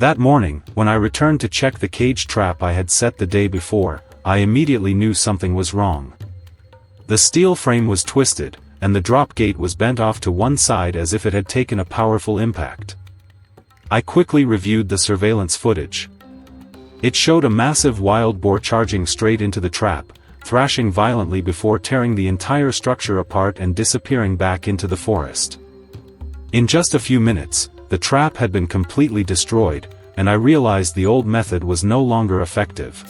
That morning, when I returned to check the cage trap I had set the day before, I immediately knew something was wrong. The steel frame was twisted, and the drop gate was bent off to one side as if it had taken a powerful impact. I quickly reviewed the surveillance footage. It showed a massive wild boar charging straight into the trap, thrashing violently before tearing the entire structure apart and disappearing back into the forest. In just a few minutes, the trap had been completely destroyed, and I realized the old method was no longer effective.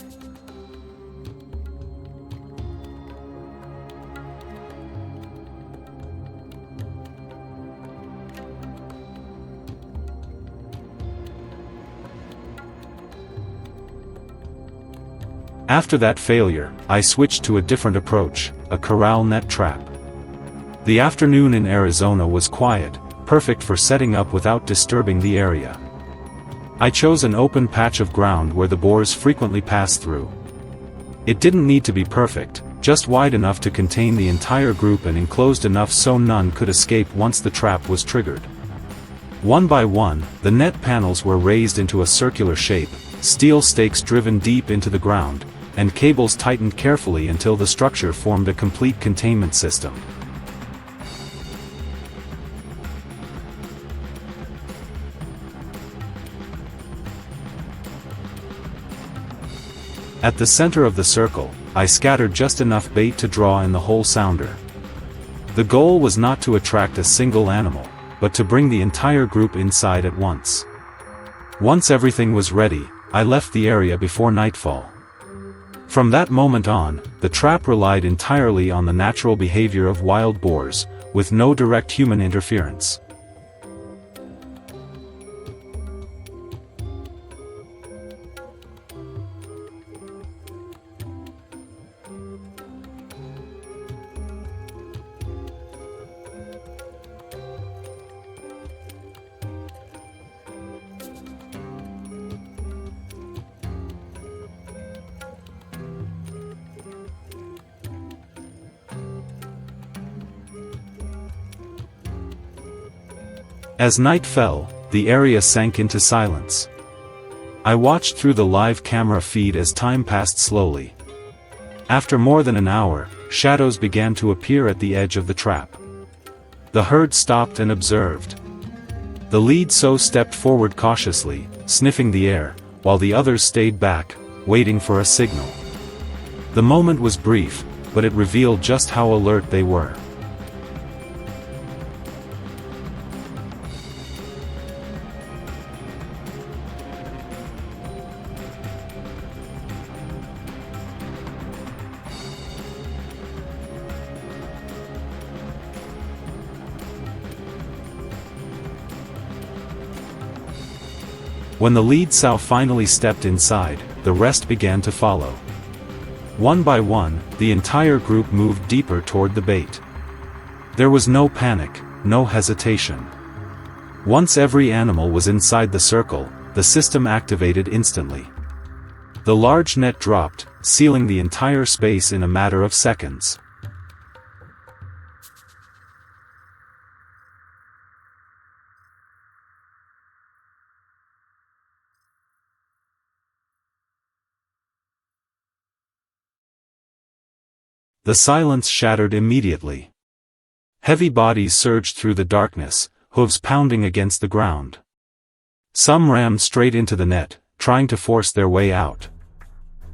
After that failure, I switched to a different approach, a corral net trap. The afternoon in Arizona was quiet, perfect for setting up without disturbing the area. I chose an open patch of ground where the boars frequently pass through. It didn't need to be perfect, just wide enough to contain the entire group and enclosed enough so none could escape once the trap was triggered. One by one, the net panels were raised into a circular shape, steel stakes driven deep into the ground, and cables tightened carefully until the structure formed a complete containment system. At the center of the circle, I scattered just enough bait to draw in the whole sounder. The goal was not to attract a single animal, but to bring the entire group inside at once. Once everything was ready, I left the area before nightfall. From that moment on, the trap relied entirely on the natural behavior of wild boars, with no direct human interference. As night fell, the area sank into silence. I watched through the live camera feed as time passed slowly. After more than an hour, shadows began to appear at the edge of the trap. The herd stopped and observed. The lead sow stepped forward cautiously, sniffing the air, while the others stayed back, waiting for a signal. The moment was brief, but it revealed just how alert they were. When the lead sow finally stepped inside, the rest began to follow. One by one, the entire group moved deeper toward the bait. There was no panic, no hesitation. Once every animal was inside the circle, the system activated instantly. The large net dropped, sealing the entire space in a matter of seconds. The silence shattered immediately. Heavy bodies surged through the darkness, hooves pounding against the ground. Some rammed straight into the net, trying to force their way out.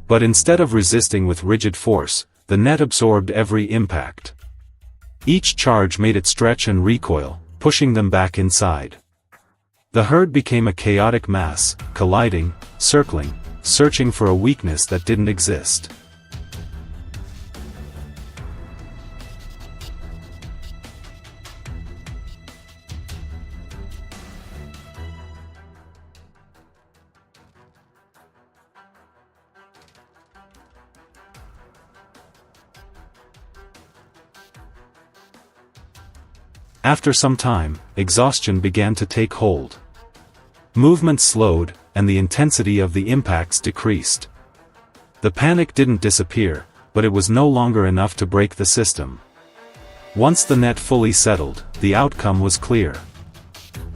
But instead of resisting with rigid force, the net absorbed every impact. Each charge made it stretch and recoil, pushing them back inside. The herd became a chaotic mass, colliding, circling, searching for a weakness that didn't exist. After some time, exhaustion began to take hold. Movement slowed, and the intensity of the impacts decreased. The panic didn't disappear, but it was no longer enough to break the system. Once the net fully settled, the outcome was clear.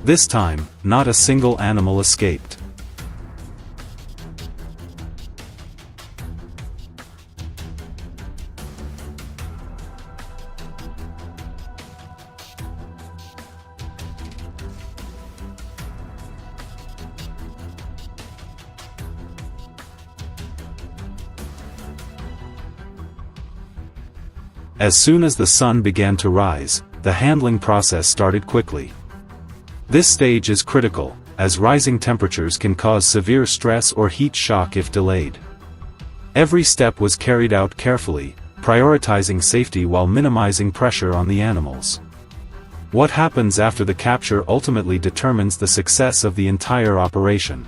This time, not a single animal escaped. As soon as the sun began to rise, the handling process started quickly. This stage is critical, as rising temperatures can cause severe stress or heat shock if delayed. Every step was carried out carefully, prioritizing safety while minimizing pressure on the animals. What happens after the capture ultimately determines the success of the entire operation.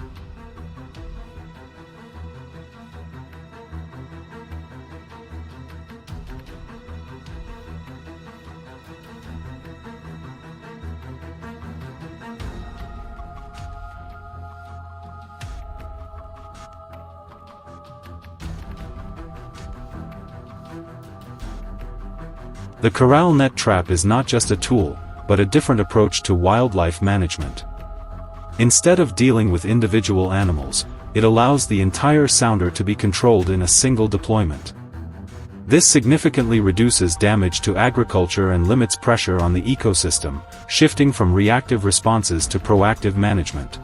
The corral net trap is not just a tool, but a different approach to wildlife management. Instead of dealing with individual animals, it allows the entire sounder to be controlled in a single deployment. This significantly reduces damage to agriculture and limits pressure on the ecosystem, shifting from reactive responses to proactive management.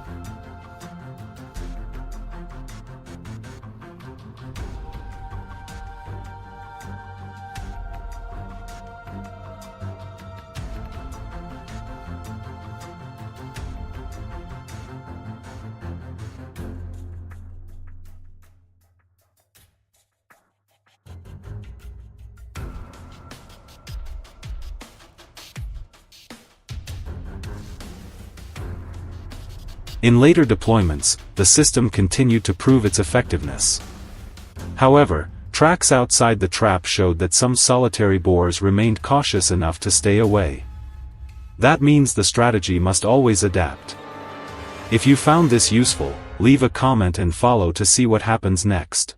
In later deployments, the system continued to prove its effectiveness. However, tracks outside the trap showed that some solitary boars remained cautious enough to stay away. That means the strategy must always adapt. If you found this useful, leave a comment and follow to see what happens next.